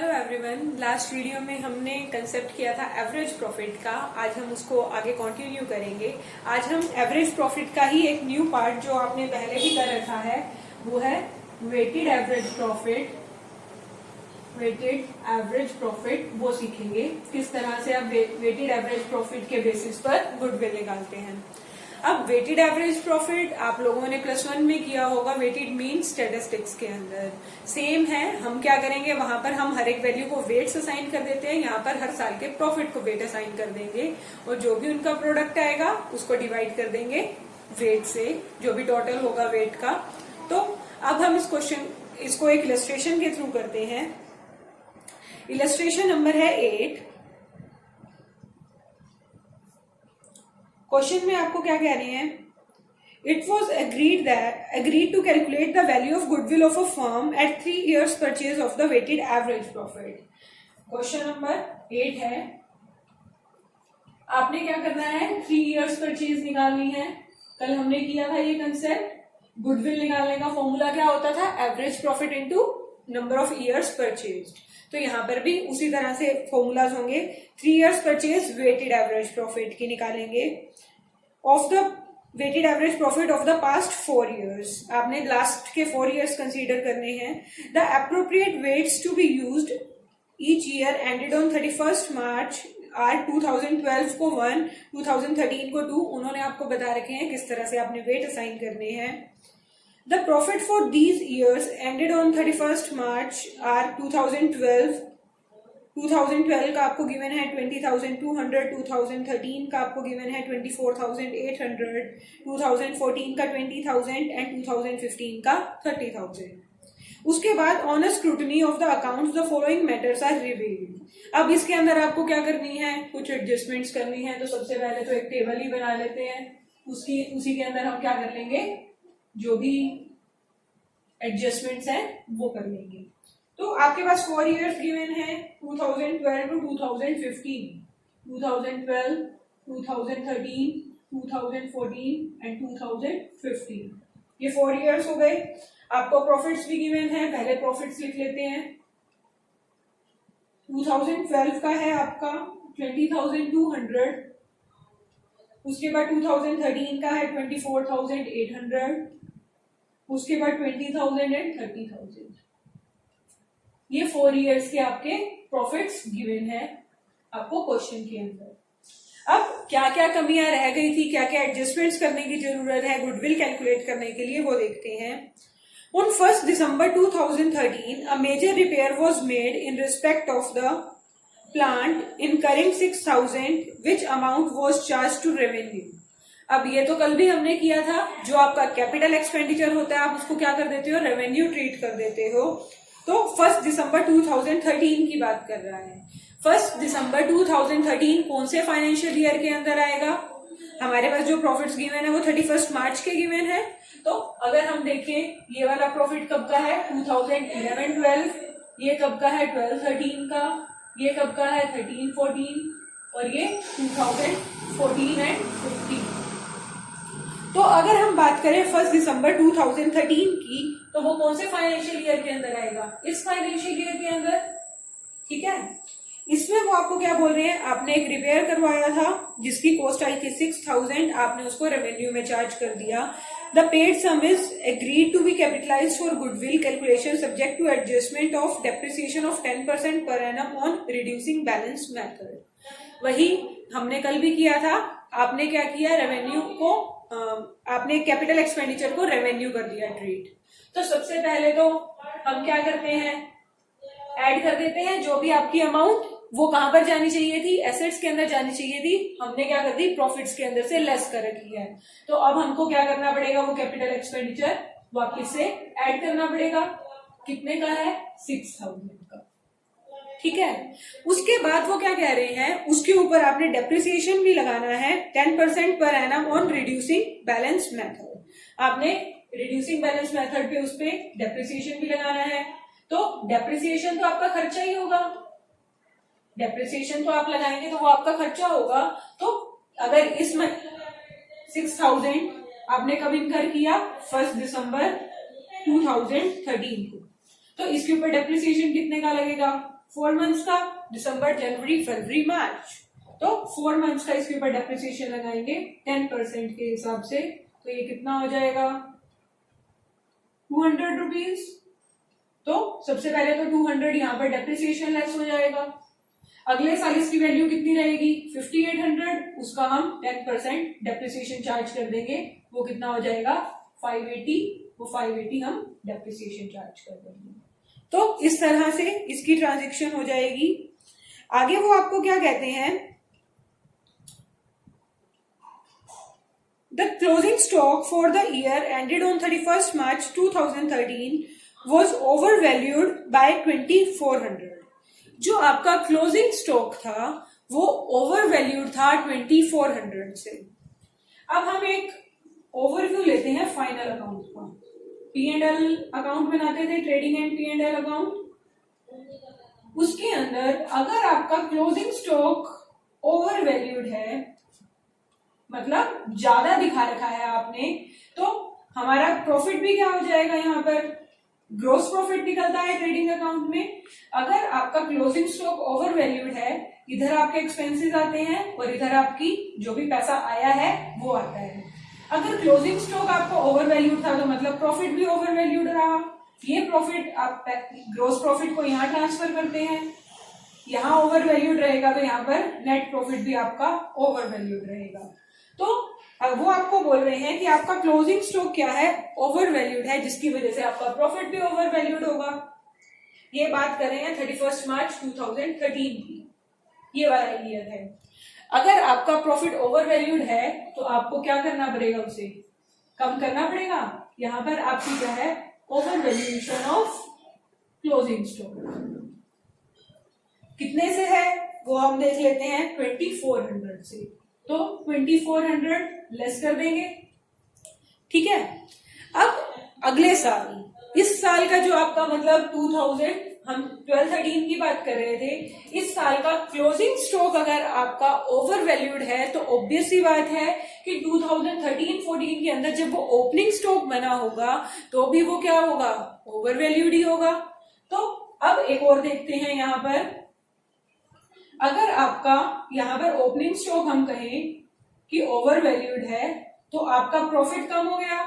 Hello everyone, last video में हमने concept किया था एवरेज प्रॉफिट का। आज हम उसको आगे कंटिन्यू करेंगे। आज हम एवरेज प्रॉफिट का ही एक न्यू पार्ट जो आपने पहले भी कर रखा है वो है weighted average profit. Weighted average profit वो सीखेंगे किस तरह से आप वेटेड एवरेज प्रॉफिट के बेसिस पर गुडविल निकालते हैं। अब वेटेड एवरेज प्रॉफिट आप लोगों ने +1 में किया होगा, वेटेड मीन स्टैटिस्टिक्स के अंदर सेम है। हम क्या करेंगे, वहां पर हम हर एक वैल्यू को वेट्स असाइन कर देते हैं, यहाँ पर हर साल के प्रॉफिट को वेट असाइन कर देंगे और जो भी उनका प्रोडक्ट आएगा उसको डिवाइड कर देंगे वेट से, जो भी टोटल होगा वेट का। तो अब हम इसको एक इलस्ट्रेशन के थ्रू करते हैं। इलस्ट्रेशन नंबर है 8। क्वेश्चन में आपको क्या कह रहे हैं, it was agreed to calculate the value of goodwill of a firm at 3 years purchase of the weighted average profit। Question number 8 है, आपने क्या करना है, 3 years परचेज निकालनी है। कल हमने किया था ये कंसेप्ट। गुडविल निकालने का फॉर्मूला क्या होता था, average profit into number of years purchase. तो यहाँ पर भी उसी तरह से फॉर्मूलाज होंगे। 3 years purchase weighted average profit की निकालेंगे of the weighted average profit of the past 4 years। आपने लास्ट के 4 years कंसीडर करने हैं। The appropriate weights to be used each year ended on 31 March are 2012 को 1, 2013 को 2। उन्होंने आपको बता रखे हैं किस तरह से आपने वेट असाइन करने हैं। The profit for these years ended on 31 March are 2012 का आपको गिवन है 20,200, 2013 का आपको गिवन है 24,800, 2014 का 20,000 एंड 2015 का 30,000। उसके बाद on a scrutiny of the accounts the following matters are revealed. अब इसके अंदर आपको क्या करनी है, कुछ एडजस्टमेंट्स करनी है। तो सबसे पहले तो एक टेबल ही बना लेते हैं, उसी के अंदर हम क्या कर लेंगे, जो भी एडजस्टमेंट्स हैं वो कर लेंगे। तो आपके पास 4 years गिवन है, 2012 टू 2015, 2012, 2013, 2014 एंड 2015। ये 4 years हो गए। आपको प्रॉफिट्स भी गिवन है, पहले प्रॉफिट्स लिख लेते हैं। 2012 का है आपका 20,200, उसके बाद 2013 का है 24,800, उसके बाद 20,000 एंड 30,000। ये 4 years के आपके प्रॉफिट्स गिवन है आपको क्वेश्चन के अंदर। अब क्या क्या कमियां रह गई थी, क्या क्या एडजस्टमेंट्स करने की जरूरत है गुडविल कैलकुलेट करने के लिए, वो देखते हैं। On 1st December 2013, a major repair was made in respect of the plant incurring 6,000, which amount was charged to revenue। अब ये तो कल भी हमने किया था, जो आपका कैपिटल एक्सपेंडिचर होता है आप उसको क्या कर देते हो, रेवेन्यू ट्रीट कर देते हो। तो 1st December 2013 की बात कर रहा है। 1st December 2013 कौन से फाइनेंशियल ईयर के अंदर आएगा, हमारे पास जो प्रॉफिट्स गिवन है वो 31 मार्च के गिवन है। तो अगर हम देखें ये वाला प्रॉफिट कब का है, 2011-12, ये कब का है 12-13 का, ये कब का है 13-14 और ये 2014 एंड 15। तो अगर हम बात करें 1st December 2013 की, तो वो कौन से फाइनेंशियल ईयर के अंदर आएगा, इस फाइनेंशियल ईयर के अंदर। ठीक है, इसमें वो आपको क्या बोल रहे हैं, आपने एक रिपेयर करवाया था जिसकी कॉस्ट आई थी 6,000, आपने उसको रेवेन्यू में चार्ज कर दिया। The paid sum is agreed to be capitalised for goodwill calculation subject to adjustment of depreciation of 10% पर annum on reducing balance method. वही हमने कल भी किया था। आपने क्या किया, रेवेन्यू को आपने कैपिटल एक्सपेंडिचर को रेवेन्यू कर दिया ट्रीट। तो सबसे पहले तो हम क्या करते हैं, ऐड कर देते हैं जो भी आपकी अमाउंट वो कहां पर जानी चाहिए थी, एसेट्स के अंदर जानी चाहिए थी, हमने क्या कर दी, प्रॉफिट्स के अंदर से लेस कर रखी है। तो अब हमको क्या करना पड़ेगा, वो कैपिटल एक्सपेंडिचर वापस से ऐड करना पड़ेगा। कितने का है, 6,000 का। ठीक है, उसके बाद वो क्या कह रहे हैं, उसके ऊपर आपने डेप्रिसिएशन भी लगाना है 10% पर annum on reducing balance method. आपने रिड्यूसिंग बैलेंस मेथड पे उस पे डेप्रिसिएशन भी लगाना है। तो डेप्रिसिएशन तो आपका खर्चा ही होगा, डेप्रिसिएशन तो आप लगाएंगे तो वो आपका खर्चा होगा। तो अगर इस 6,000 आपने कब इनकर किया, 1st December 2013 को, तो इसके ऊपर डेप्रिसिएशन कितने का लगेगा, 4 मंथ्स का, दिसंबर, जनवरी, फरवरी, मार्च। तो 4 मंथ्स का इसके ऊपर डेप्रिसिएशन लगाएंगे 10% के हिसाब से, तो ये कितना हो जाएगा 200 रुपीज। तो सबसे पहले तो 200 यहाँ पर डेप्रिसिएशन लेस हो जाएगा। अगले साल इसकी वैल्यू कितनी रहेगी 5800, उसका हम 10% डेप्रिसिएशन चार्ज कर देंगे, वो कितना हो जाएगा 580, वो 580 हम डेप्रिसिएशन चार्ज कर देंगे। तो इस तरह से इसकी ट्रांजेक्शन हो जाएगी। आगे वो आपको क्या कहते हैं, the closing stock for the year ended on 31st March 2013 was overvalued by 2400। जो आपका क्लोजिंग स्टॉक था वो ओवर वैल्यूड था 2400 से। अब हम एक ओवरव्यू लेते हैं फाइनल अकाउंट का। P&L अकाउंट बनाते थे, ट्रेडिंग एंड P&L अकाउंट। उसके अंदर अगर आपका क्लोजिंग स्टॉक ओवर वैल्यूड है, मतलब ज्यादा दिखा रखा है आपने, तो हमारा प्रॉफिट भी क्या हो जाएगा, यहाँ पर ग्रोस प्रॉफिट निकलता है ट्रेडिंग अकाउंट में। अगर आपका क्लोजिंग स्टॉक ओवर वैल्यूड है, इधर आपके एक्सपेंसेस आते हैं और इधर आपकी जो भी पैसा आया है वो आता है। अगर क्लोजिंग स्टॉक आपका ओवर वैल्यूड था तो मतलब प्रॉफिट भी ओवर वैल्यूड रहा। ये प्रॉफिट आप ग्रोस प्रॉफिट को यहाँ ट्रांसफर करते हैं, यहाँ ओवर वैल्यूड रहेगा तो यहाँ पर नेट प्रॉफिट भी आपका ओवर वैल्यूड रहेगा। तो वो आपको बोल रहे हैं कि आपका क्लोजिंग स्टॉक क्या है, ओवर वैल्यूड है, जिसकी वजह से आपका प्रॉफिट भी ओवर वैल्यूड होगा। ये बात कर रहे हैं 31 मार्च 2013 की, ये वाला ईयर है। अगर आपका प्रॉफिट ओवर वैल्यूड है तो आपको क्या करना पड़ेगा, उसे कम करना पड़ेगा। यहां पर आपकी क्या है, over valuation of closing stock कितने से है वो हम देख लेते हैं, 2400 से। तो 2400 लेस कर देंगे, ठीक है। अब अगले साल, इस साल का जो आपका मतलब 2000, हम 12-13 की बात कर रहे थे, इस साल का क्लोजिंग स्टॉक अगर आपका ओवर वैल्यूड है तो ऑब्वियस सी बात है कि 2013-14 के अंदर जब वो ओपनिंग स्टॉक बना होगा तो भी वो क्या होगा, ओवर वैल्यूड ही होगा। तो अब एक और देखते हैं, यहाँ पर अगर आपका यहाँ पर ओपनिंग स्टॉक हम कहें कि ओवर वैल्यूड है तो आपका प्रॉफिट कम हो गया,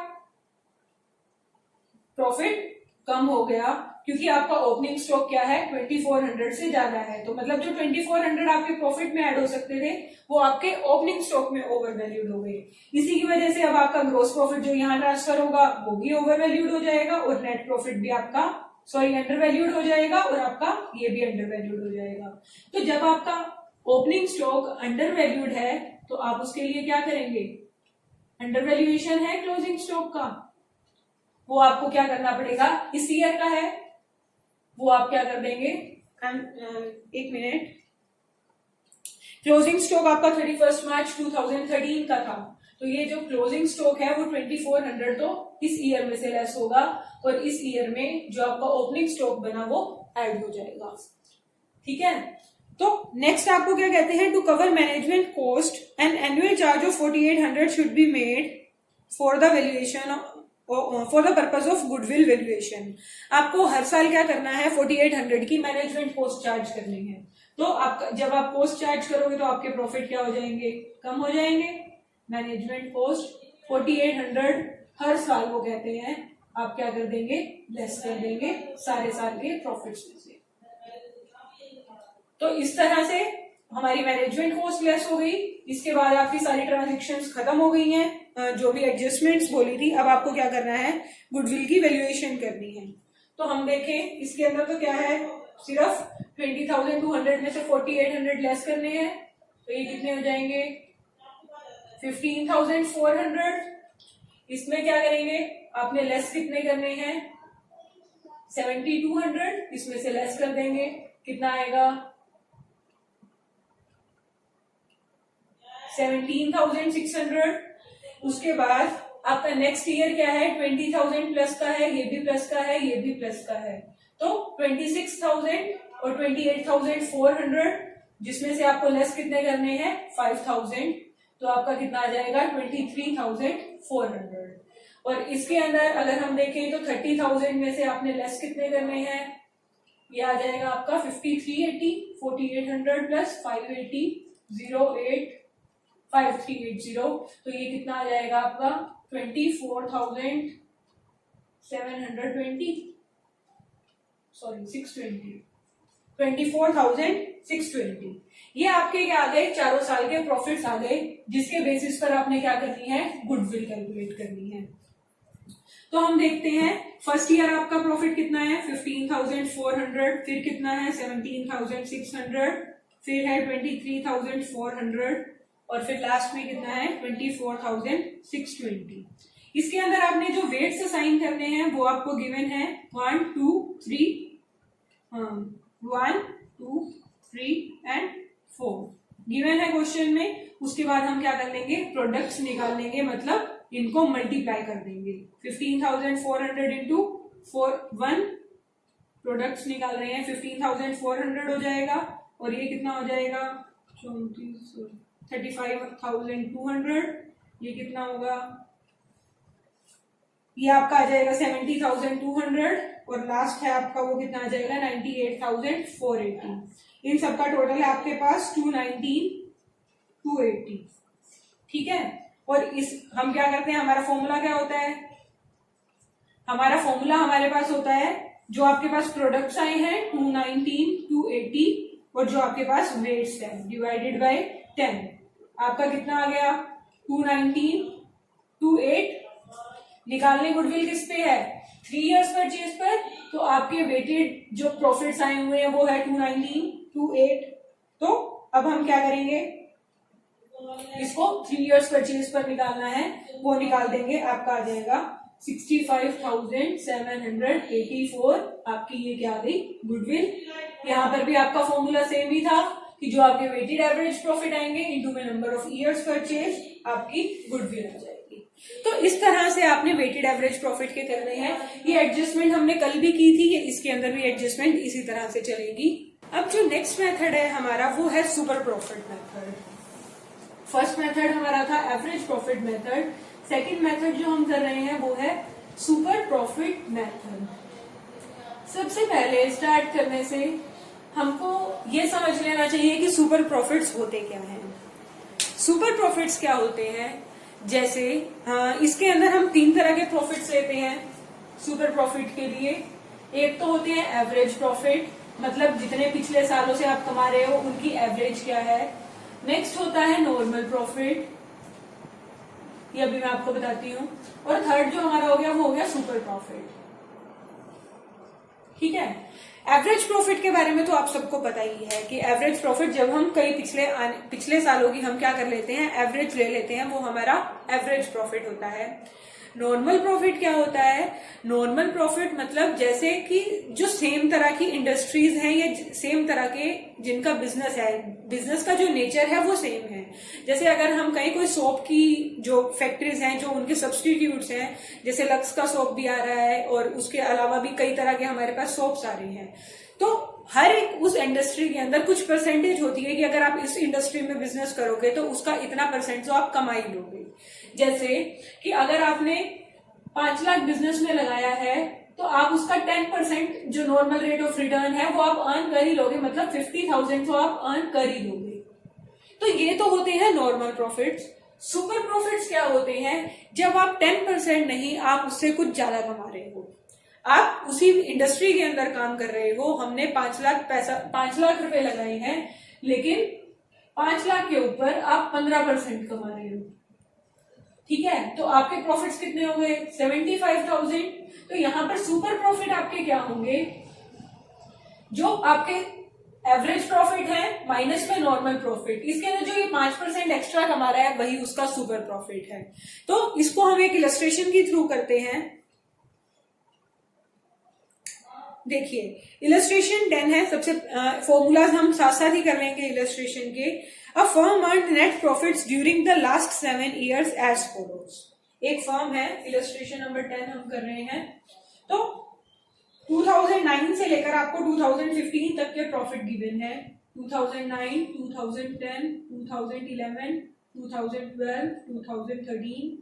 प्रॉफिट कम हो गया क्योंकि आपका ओपनिंग स्टॉक क्या है 2400 से ज्यादा है। तो मतलब जो 2400 आपके प्रॉफिट में ऐड हो सकते थे वो आपके ओपनिंग स्टॉक में ओवर वैल्यूड हो गए। इसी की वजह से अब आपका ग्रोस प्रॉफिट जो यहाँ ट्रांसफर होगा वो भी ओवर वैल्यूड हो जाएगा और नेट प्रॉफिट भी आपका अंडर वैल्यूड हो जाएगा और आपका ये भी अंडर वैल्यूड हो जाएगा। तो जब आपका ओपनिंग स्टॉक अंडर वैल्यूड है तो आप उसके लिए क्या करेंगे, अंडर वैल्यूएशन है क्लोजिंग स्टॉक का, वो आपको क्या करना पड़ेगा, इस ईयर का है वो आप क्या कर देंगे, एक मिनट, क्लोजिंग स्टॉक आपका 31 मार्च 2013 का था, तो ये जो क्लोजिंग स्टॉक है वो 2400 तो इस ईयर में से लेस होगा और इस ईयर में जो आपका ओपनिंग स्टॉक बना वो ऐड हो जाएगा, ठीक है। तो नेक्स्ट आपको क्या कहते हैं, to cover management cost an annual charge of 4800 should be made for the valuation for the purpose of goodwill valuation. आपको हर साल क्या करना है, 4800 की मैनेजमेंट कॉस्ट चार्ज करनी है। तो आप जब आप कॉस्ट चार्ज करोगे तो आपके प्रॉफिट क्या हो जाएंगे, कम हो जाएंगे। मैनेजमेंट कॉस्ट 4800 हर साल वो कहते हैं आप क्या कर देंगे, लेस कर देंगे सारे साल के प्रॉफिट्स में से। तो इस तरह से हमारी मैनेजमेंट कॉस्ट लेस हो गई। इसके बाद आपकी सारी ट्रांजेक्शन्स खत्म हो गई हैं, जो भी एडजस्टमेंट्स बोली थी। अब आपको क्या करना है, गुडविल की वैल्यूएशन करनी है। तो हम देखें इसके अंदर तो क्या है, सिर्फ 20,200 में से 4800 लेस करने हैं, तो ये कितने हो जाएंगे 15,400। इसमें क्या करेंगे, आपने लेस कितने करने हैं 7,200, इसमें से लेस कर देंगे, कितना आएगा 17,600। उसके बाद आपका नेक्स्ट ईयर क्या है, 20,000 प्लस का है, ये भी प्लस का है, ये भी प्लस का है, तो 26,000 और 28,400, जिसमें से आपको लेस कितने करने हैं 5,000, तो आपका कितना आ जाएगा 23,400। और इसके अंदर अगर हम देखें तो 30,000 में से आपने लेस कितने करने हैं, ये आ जाएगा आपका 5380, 4800 प्लस 580, 085380, तो ये कितना आ जाएगा आपका 24,720, सॉरी 620, 24,620। ये आपके क्या आ गए, चारों साल के प्रॉफिट्स आ गए, जिसके बेसिस पर आपने क्या करनी है, गुडविल कैलकुलेट करनी है। तो हम देखते हैं फर्स्ट ईयर आपका प्रॉफिट कितना है 15,400, फिर कितना है 17,600, फिर है 23,400 और फिर लास्ट में कितना है 24,620। इसके अंदर आपने जो वेट्स असाइन करने हैं वो आपको गिवन है 1 2 3 1 2 3 एंड 4 गिवन है क्वेश्चन में। उसके बाद हम क्या कर लेंगे, प्रोडक्ट्स निकाल लेंगे, मतलब इनको मल्टीप्लाई कर देंगे। 15,400 इंटू 1 प्रोडक्ट्स निकाल रहे हैं, 15,400 हो जाएगा और ये कितना हो जाएगा 35,200, ये कितना होगा, ये आपका आ जाएगा 70,200 और लास्ट है आपका वो कितना आ जाएगा 98,480। इन सबका टोटल है आपके पास 219,280, ठीक है। और इस हम क्या करते हैं, हमारा फॉर्मूला क्या होता है, हमारा फॉर्मूला हमारे पास होता है जो आपके पास प्रोडक्ट्स आए हैं 219,280 और जो आपके पास वेट्स है डिवाइडेड बाय 10, आपका कितना आ गया 219,280। निकालने गुडविल किस पे है, 3 इयर्स परचेज पर, तो आपके वेटेड जो प्रॉफिट्स आए हुए हैं वो है 219,280। तो अब हम क्या करेंगे, इसको 3 इयर्स परचेज पर निकालना है, वो निकाल देंगे, आपका आ जाएगा 65,784। आपकी ये क्या आ गई, गुडविल। यहाँ पर भी आपका फॉर्मूला सेम ही था कि जो आपके वेटेड एवरेज प्रॉफिट आएंगे इनटू में नंबर ऑफ इयर्स परचेज, आपकी गुडविल आ जाएगी। तो इस तरह से आपने वेटेड एवरेज प्रॉफिट के करने हैं। ये एडजस्टमेंट हमने कल भी की थी, इसके अंदर भी एडजस्टमेंट इसी तरह से चलेगी। अब जो नेक्स्ट मेथड है हमारा वो है super profit method. First method हमारा था average profit method, second method जो हम कर रहे हैं वो है सुपर प्रॉफिट मेथड। सबसे पहले स्टार्ट करने से हमको ये समझ लेना चाहिए कि सुपर प्रॉफिट्स होते क्या हैं। सुपर प्रॉफिट्स क्या होते हैं, जैसे इसके अंदर हम 3 तरह के प्रॉफिट्स लेते हैं सुपर प्रॉफिट के लिए। एक तो होते हैं एवरेज प्रॉफिट, मतलब जितने पिछले सालों से आप कमा रहे हो उनकी एवरेज क्या है। नेक्स्ट होता है नॉर्मल प्रॉफिट, ये अभी मैं आपको बताती हूँ। और थर्ड जो हमारा हो गया वो हो गया सुपर प्रॉफिट, ठीक है। एवरेज प्रॉफिट के बारे में तो आप सबको पता ही है कि एवरेज प्रॉफिट जब हम कई पिछले सालों की हम क्या कर लेते हैं, एवरेज ले लेते हैं, वो हमारा एवरेज प्रॉफिट होता है। नॉर्मल प्रॉफिट क्या होता है, नॉर्मल प्रॉफिट मतलब जैसे कि जो सेम तरह की इंडस्ट्रीज हैं या सेम तरह के जिनका बिजनेस है, बिजनेस का जो नेचर है वो सेम है। जैसे अगर हम कहीं कोई सोप की जो फैक्ट्रीज हैं जो उनके सब्सटीट्यूट्स हैं, जैसे लक्स का सोप भी आ रहा है और उसके अलावा भी कई तरह के हमारे पास सोप्स आ रहे हैं, तो हर एक उस इंडस्ट्री के अंदर कुछ परसेंटेज होती है कि अगर आप इस इंडस्ट्री में बिजनेस करोगे तो उसका इतना परसेंट तो आप कमाई लोगे। जैसे कि अगर आपने 5 लाख बिजनेस में लगाया है तो आप उसका 10% जो नॉर्मल रेट ऑफ रिटर्न है वो आप अर्न कर ही लोगे, मतलब 50,000 तो आप अर्न कर ही लोगे। तो ये तो होते हैं नॉर्मल प्रॉफिट्स। सुपर प्रॉफिट्स क्या होते हैं, जब आप 10% नहीं, आप उससे कुछ ज्यादा कमा रहे हो, आप उसी इंडस्ट्री के अंदर काम कर रहे हो, हमने 5 लाख रुपए लगाए हैं, लेकिन 5 लाख के ऊपर आप 15% कमा रहे हो, ठीक है। तो आपके प्रॉफिट्स कितने हो गए 75,000। तो यहां पर सुपर प्रॉफिट आपके क्या होंगे, जो आपके एवरेज प्रॉफिट है माइनस में नॉर्मल प्रॉफिट, इसके अंदर जो ये 5% एक्स्ट्रा कमा रहा है वही उसका सुपर प्रॉफिट है। तो इसको हम एक इलस्ट्रेशन के थ्रू करते हैं। देखिए इलस्ट्रेशन 10 है, सबसे फॉर्मूलाज हम साथ साथ ही कर लेंगे इलस्ट्रेशन के। A firm earned net profits during the last 7 years as follows. एक फर्म है, इलस्ट्रेशन नंबर 10 हम कर रहे हैं। तो 2009 से लेकर आपको 2015 तक के प्रॉफिट गिवन है। 2009, 2010, 2011, 2012, 2013,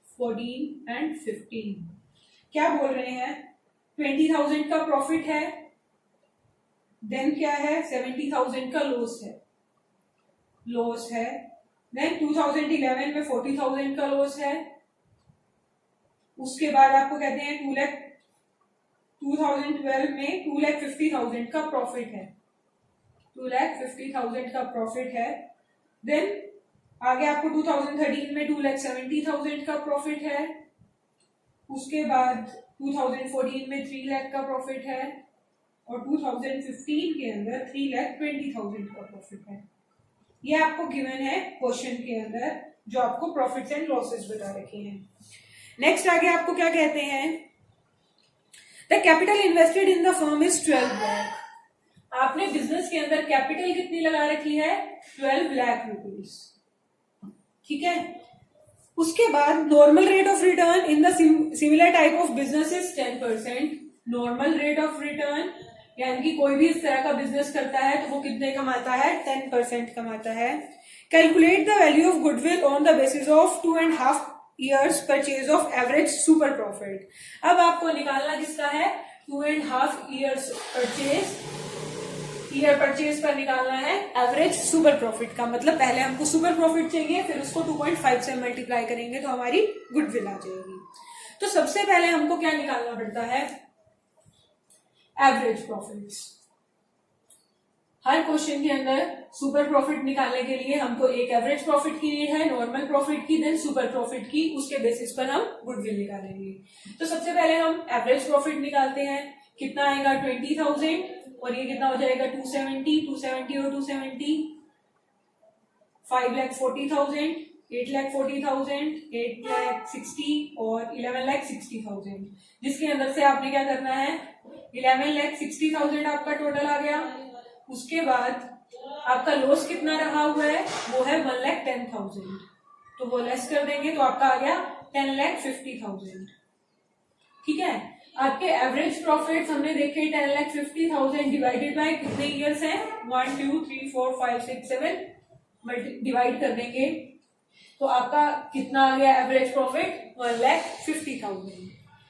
14 एंड 15। क्या बोल रहे हैं, 20,000 का प्रॉफिट है देन क्या है 70,000 का लॉस है। देन 2011 में 40,000 का लॉस है। उसके बाद आपको कहते हैं 2012 में 2,50,000 का प्रॉफिट है। 2,50,000 का प्रॉफिट है। देन आगे आपको 2013 में 2,70,000 का प्रॉफिट है। उसके बाद 2014 में 3 लाख का प्रॉफिट है और 2015 के अंदर 3,20,000 का प्रॉफिट है। ये आपको गिवन है क्वेश्चन के अंदर, जो आपको प्रॉफिट्स एंड लॉसेस बता रखे हैं। नेक्स्ट आगे आपको क्या कहते हैं, the capital invested in the firm is 12 lakh. आपने बिजनेस के अंदर कैपिटल कितनी लगा रखी है, 12 लाख रुपीज। ठीक है। उसके बाद normal rate of return in the similar type of business is 10%। Normal rate of return यानी कि कोई भी इस तरह का बिजनेस करता है तो वो कितने कमाता है, 10% कमाता है। Calculate the value of goodwill on the basis of 2.5 years purchase of average super profit. अब आपको निकालना किसका है, 2.5 years परचेज पर निकालना है एवरेज सुपर प्रॉफिट का। मतलब पहले हमको सुपर प्रॉफिट चाहिए, फिर उसको 2.5 से मल्टीप्लाई करेंगे तो हमारी गुडविल आ जाएगी। तो सबसे पहले हमको क्या निकालना पड़ता है, एवरेज प्रॉफिट्स। हर क्वेश्चन के अंदर सुपर प्रॉफिट निकालने के लिए हमको एक एवरेज प्रॉफिट की नीड है, नॉर्मल प्रॉफिट की, देन सुपर प्रॉफिट की। उसके बेसिस पर हम गुडविल निकालेंगे। तो सबसे पहले हम एवरेज प्रॉफिट निकालते हैं। कितना आएगा 20,000 और ये कितना हो जाएगा 270 और 270 5,40,000, 8,40,000, 8,60 और 11,60,000, जिसके अंदर से आपने क्या करना है, 11,60,000 आपका टोटल आ गया। उसके बाद आपका लॉस कितना रहा हुआ है, वो है 1,10,000, तो वो लेस कर देंगे तो आपका आ गया 10,50,000। ठीक है। आपके एवरेज प्रॉफिट हमने देखे 10,50,000 डिवाइडेड बाय कितने ईयर्स हैं, 1 2 3 4 5 6 7, डिवाइड कर देंगे तो आपका कितना आ गया एवरेज प्रॉफिट, 1,50,000।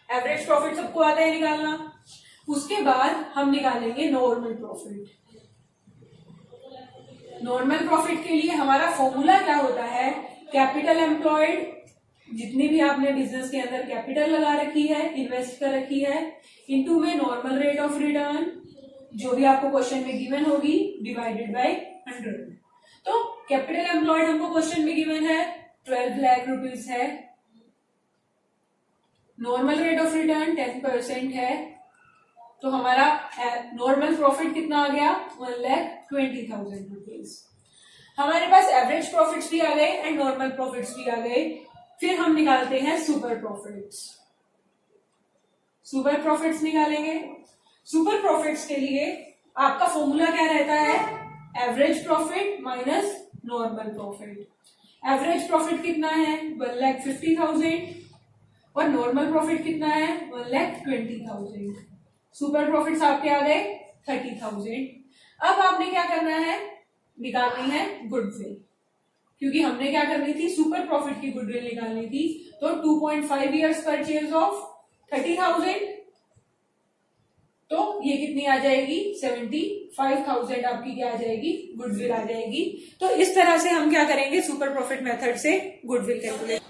एवरेज प्रॉफिट सबको आता है निकालना। उसके बाद हम निकालेंगे नॉर्मल प्रॉफिट। नॉर्मल प्रॉफिट के लिए हमारा फॉर्मूला क्या होता है, कैपिटल एम्प्लॉयड, जितनी भी आपने बिजनेस के अंदर कैपिटल लगा रखी है, इन्वेस्ट कर रखी है, इनटू में नॉर्मल रेट ऑफ रिटर्न जो भी आपको क्वेश्चन में गिवन होगी, डिवाइडेड बाय 100। तो कैपिटल एम्प्लॉयड हमको क्वेश्चन में गिवन है 12 लाख रुपीज है, नॉर्मल रेट ऑफ रिटर्न 10% है, तो हमारा नॉर्मल प्रॉफिट कितना आ गया, 1,20,000 रुपीज। हमारे पास एवरेज प्रॉफिट्स भी आ गए एंड नॉर्मल प्रॉफिट्स भी आ गए। फिर हम निकालते हैं सुपर प्रॉफिट्स। सुपर प्रॉफिट्स निकालेंगे। सुपर प्रॉफिट्स के लिए आपका फॉर्मूला क्या रहता है, average profit minus normal profit. Average profit कितना है, 1,50,000 और नॉर्मल प्रॉफिट कितना है, 1,20,000। सुपर प्रॉफिट्स आपके आ गए 30,000। अब आपने क्या करना है, निकालनी है गुडविल, क्योंकि हमने क्या करनी थी, सुपर प्रॉफिट की गुडविल निकालनी थी। तो 2.5 years परचेज ऑफ 30,000, तो ये कितनी आ जाएगी, 75,000 आपकी क्या आ जाएगी, गुडविल आ जाएगी। तो इस तरह से हम क्या करेंगे, सुपर प्रॉफिट मेथड से गुडविल कैलकुलेट।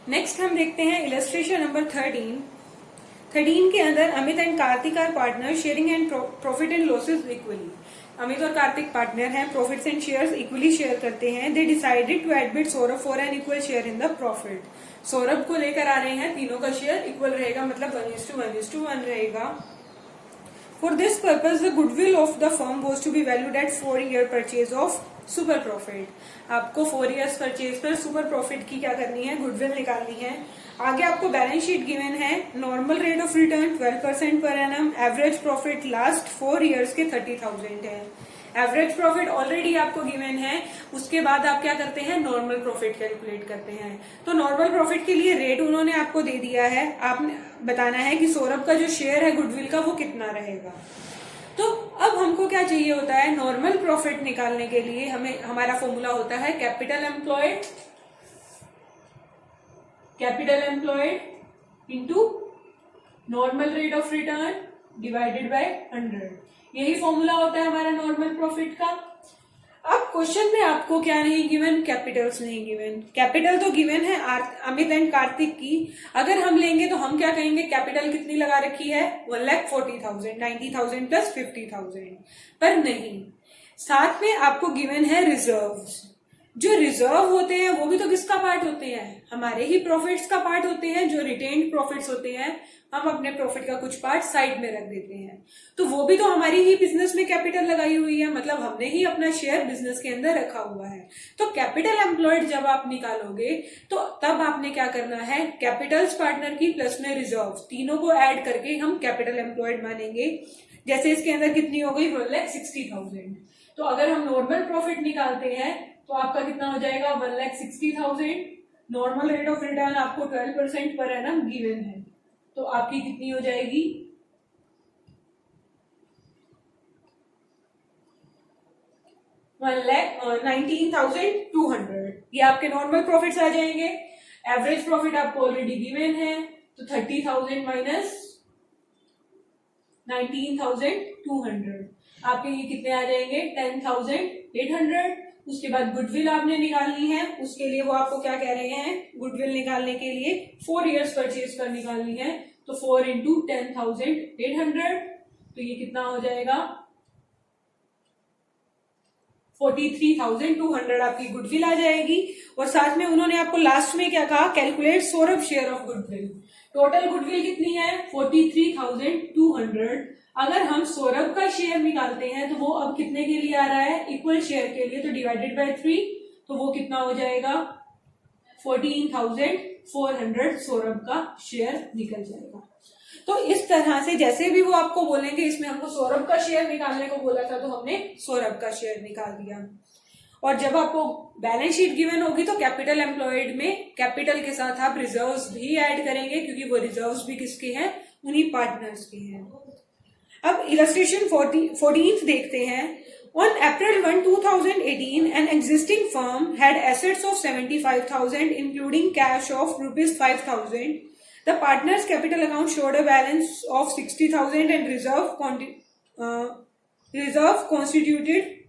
नेक्स्ट हम देखते हैं इलस्ट्रेशन नंबर 13 के अंदर Amit and Kartik are partner sharing and profit and losses equally. Amit और कार्तिक पार्टनर हैं, profits and shares equally share करते हैं। They decided to admit Saurabh for an equal share in the profit. Saurabh को लेकर आ रहे हैं, तीनों का शेयर इक्वल रहेगा, मतलब 1:1 रहेगा। For this purpose the goodwill of the firm was to be valued at 4 year purchase of super profit. आपको 4 years परचेज पर सुपर प्रॉफिट की क्या करनी है, गुडविल निकालनी है। आगे आपको बैलेंस शीट गिवन है, नॉर्मल रेट ऑफ रिटर्न 12% पर annum, average profit last 4 years के 30,000 है। एवरेज प्रॉफिट ऑलरेडी आपको गिवन है। उसके बाद आप क्या करते हैं, नॉर्मल प्रॉफिट कैलकुलेट करते हैं। तो नॉर्मल प्रॉफिट के लिए रेट उन्होंने आपको दे दिया है, आपने बताना है कि सौरभ का जो शेयर है गुडविल का वो कितना रहेगा। तो अब हमको क्या चाहिए होता है, नॉर्मल प्रॉफिट निकालने के लिए हमें हमारा फॉर्मूला होता है capital employed into normal rate of return divided by 100। यही फॉर्मूला होता है हमारा नॉर्मल प्रॉफिट का। अब क्वेश्चन में आपको क्या नहीं गिवन, कैपिटल्स नहीं गिवन। कैपिटल तो गिवन है अमित एंड कार्तिक की। अगर हम लेंगे तो हम क्या कहेंगे, कैपिटल कितनी लगा रखी है 1,40,000, 90,000 प्लस 50,000, पर नहीं, साथ में आपको गिवन है रिजर्व्स। जो रिजर्व होते हैं वो भी तो किसका पार्ट होते हैं, हमारे ही प्रॉफिट्स का पार्ट होते हैं। जो रिटेन्ड प्रॉफिट्स होते हैं हम अपने प्रॉफिट का कुछ पार्ट साइड में रख देते हैं, तो वो भी तो हमारी ही बिजनेस में कैपिटल लगाई हुई है, मतलब हमने ही अपना शेयर बिजनेस के अंदर रखा हुआ है। तो कैपिटल एम्प्लॉयड जब आप निकालोगे तो तब आपने क्या करना है, कैपिटल्स पार्टनर की प्लस में रिजर्व, तीनों को ऐड करके हम कैपिटल एम्प्लॉयड मानेंगे। जैसे इसके अंदर कितनी हो गई 1,60,000, तो अगर हम नॉर्मल प्रॉफिट निकालते हैं तो आपका कितना हो जाएगा 1,60,000। नॉर्मल रेट ऑफ रिटर्न आपको 12% पर एनम गिवन है, तो आपकी कितनी हो जाएगी 19,200। ये आपके नॉर्मल प्रॉफिट्स आ जाएंगे। एवरेज प्रॉफिट आपको ऑलरेडी गिवन है, तो 30,000 माइनस 19,200, आपके ये कितने आ जाएंगे 10,800। उसके बाद गुडविल आपने निकालनी है, उसके लिए वो आपको क्या कह रहे हैं, गुडविल निकालने के लिए 4 इयर्स परचेज कर निकालनी है, तो 4 इंटू 10,800, तो ये कितना हो जाएगा 43,200 आपकी गुडविल आ जाएगी। और साथ में उन्होंने आपको लास्ट में क्या कहा, calculate Saurabh share of goodwill. Total goodwill कितनी है 43,200। अगर हम सौरभ का शेयर निकालते हैं तो वो अब कितने के लिए आ रहा है, इक्वल शेयर के लिए, तो डिवाइडेड बाय 3, तो वो कितना हो जाएगा 14,400 सौरभ का शेयर निकल जाएगा। तो इस तरह से जैसे भी वो आपको बोलेंगे, इसमें हमको सौरभ का शेयर निकालने को बोला था तो हमने सौरभ का शेयर निकाल दिया। और जब आपको बैलेंस शीट गिवन होगी तो कैपिटल एम्प्लॉयड में कैपिटल के साथ आप रिजर्व्स भी ऐड करेंगे, क्योंकि वो रिजर्व्स भी किसके हैं, उन्हीं पार्टनर्स के हैं। अब इलस्ट्रेशन 14 देखते हैं। On April 1, 2018, an existing firm had assets of 75,000, including cash of rupees 5,000. The partner's capital account showed a balance of 60,000 and reserve constituted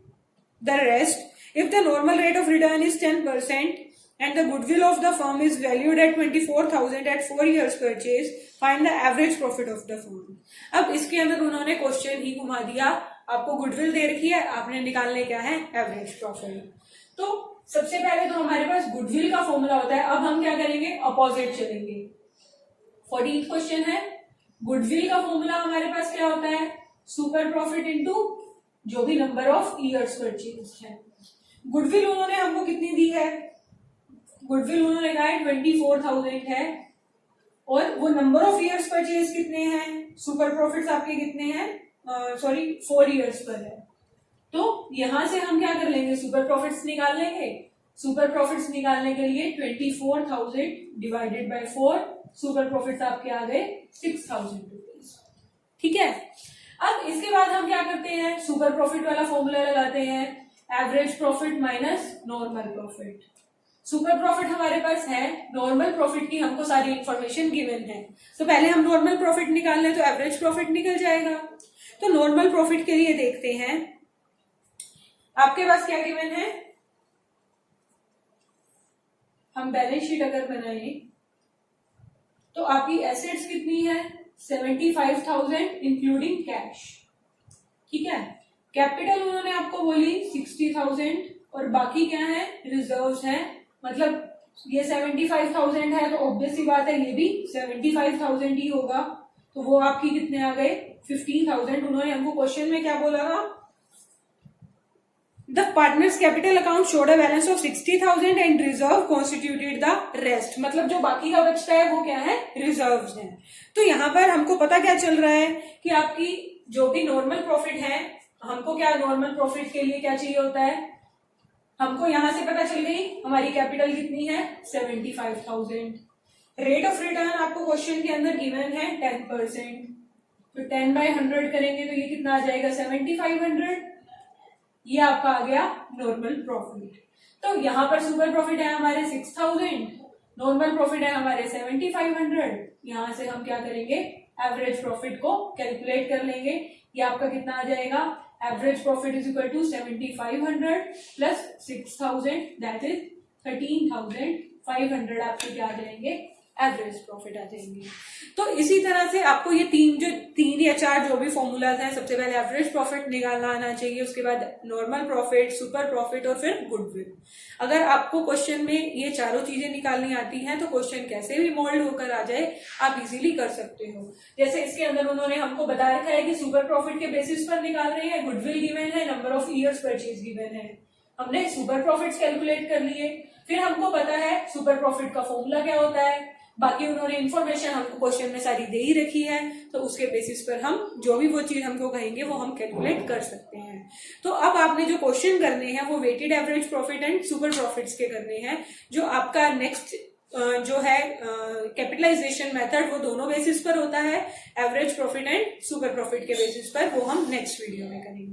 the rest. If the normal rate of return is 10% and the goodwill of the firm is valued at 24,000 at 4 years purchase, find the average profit of the firm. अब इसके अंदर उन्होंने question ही घुमा दिया, आपको goodwill दे रखी है, आपने निकालने क्या है एवरेज प्रॉफिट। तो सबसे पहले तो हमारे पास गुडविल का फॉर्मूला होता है। अब हम क्या करेंगे, अपोजिट चलेंगे। 14th क्वेश्चन है, गुडविल का फॉर्मूला हमारे पास क्या होता है, सुपर प्रॉफिट इनटू जो भी नंबर ऑफ ईयर्स परचेज है। गुडविल उन्होंने हमको कितनी दी है, गुडविल उन्होंने कहा है 24,000 है, और वो नंबर ऑफ ईयर्स परचेज कितने हैं, सुपर प्रॉफिट्स आपके कितने हैं, 4 ईयर्स पर है। तो यहां से हम क्या कर लेंगे, सुपर प्रॉफिट्स निकाल लेंगे। सुपर प्रॉफिट्स निकालने के लिए 24,000 डिवाइडेड बाय 4, सुपर प्रॉफिट्स आपके आ गए 6,000 रुपीज। ठीक है, अब इसके बाद हम क्या करते हैं, सुपर प्रॉफिट वाला फॉर्मूला लगाते हैं, average profit minus normal profit. Super profit हमारे पास है, नॉर्मल प्रॉफिट की हमको सारी इंफॉर्मेशन गिवन है, तो पहले हम नॉर्मल प्रॉफिट निकाल लें तो एवरेज प्रॉफिट निकल जाएगा। तो नॉर्मल प्रॉफिट के लिए देखते हैं, आपके पास क्या गिवन है, हम बैलेंस शीट अगर बनाए तो आपकी एसेट्स कितनी है 75,000 इंक्लूडिंग कैश। ठीक है, कैपिटल उन्होंने आपको बोली 60,000 और बाकी क्या है, रिजर्व्स है। मतलब ये 75,000 है तो ऑब्वियस सी बात है ये भी 75,000 ही होगा, तो वो आपकी कितने आ गए 15,000। उन्होंने हमको क्वेश्चन में क्या बोला था, the partners capital account showed a balance of 60,000 and reserve constituted the rest. मतलब जो बाकी का बचता है वो क्या है, रिजर्व्स है। तो यहाँ पर हमको पता क्या चल रहा है कि आपकी जो भी नॉर्मल प्रॉफिट है, हमको क्या नॉर्मल प्रॉफिट के लिए क्या चाहिए होता है, हमको यहां से पता चल गई हमारी कैपिटल कितनी है 75,000। रेट ऑफ रिटर्न आपको क्वेश्चन के अंदर गिवन है 10%, तो 10/100 करेंगे तो ये कितना आ जाएगा 7,500। ये आपका आ गया नॉर्मल प्रॉफिट। तो यहाँ पर सुपर प्रॉफिट है हमारे 6,000, नॉर्मल प्रॉफिट है हमारे 7,500। यहां से हम क्या करेंगे, एवरेज प्रॉफिट को कैलकुलेट कर लेंगे। ये आपका कितना आ जाएगा, average profit is equal to 7500 plus 6000 that is 13500 आपके क्या आ जाएंगे, एवरेज प्रॉफिट आ जाएंगे। तो इसी तरह से आपको ये तीन या चार जो भी फॉर्मूलाज हैं, सबसे पहले एवरेज प्रॉफिट निकालना आना चाहिए, उसके बाद नॉर्मल प्रॉफिट, सुपर प्रॉफिट और फिर गुडविल। अगर आपको क्वेश्चन में ये चारों चीजें निकालनी आती हैं तो क्वेश्चन कैसे भी मोल्ड होकर आ जाए आप इजीली कर सकते हो। जैसे इसके अंदर उन्होंने हमको बता रखा है कि सुपर प्रॉफिट के बेसिस पर निकाल रहे हैं, गुडविल गिवन है, number of years purchase given है, हमने सुपर प्रॉफिट्स कैलकुलेट कर लिए। फिर हमको पता है सुपर प्रॉफिट का फॉर्मूला क्या होता है, बाकी उन्होंने इन्फॉर्मेशन हमको क्वेश्चन में सारी दे ही रखी है, तो उसके बेसिस पर हम जो भी वो चीज हमको कहेंगे वो हम कैलकुलेट कर सकते हैं। तो अब आपने जो क्वेश्चन करने हैं वो weighted average profit and super profits के करने हैं। जो आपका नेक्स्ट जो है कैपिटलाइजेशन मेथड वो दोनों बेसिस पर होता है, average profit and super profit के बेसिस पर, वो हम नेक्स्ट वीडियो में करेंगे।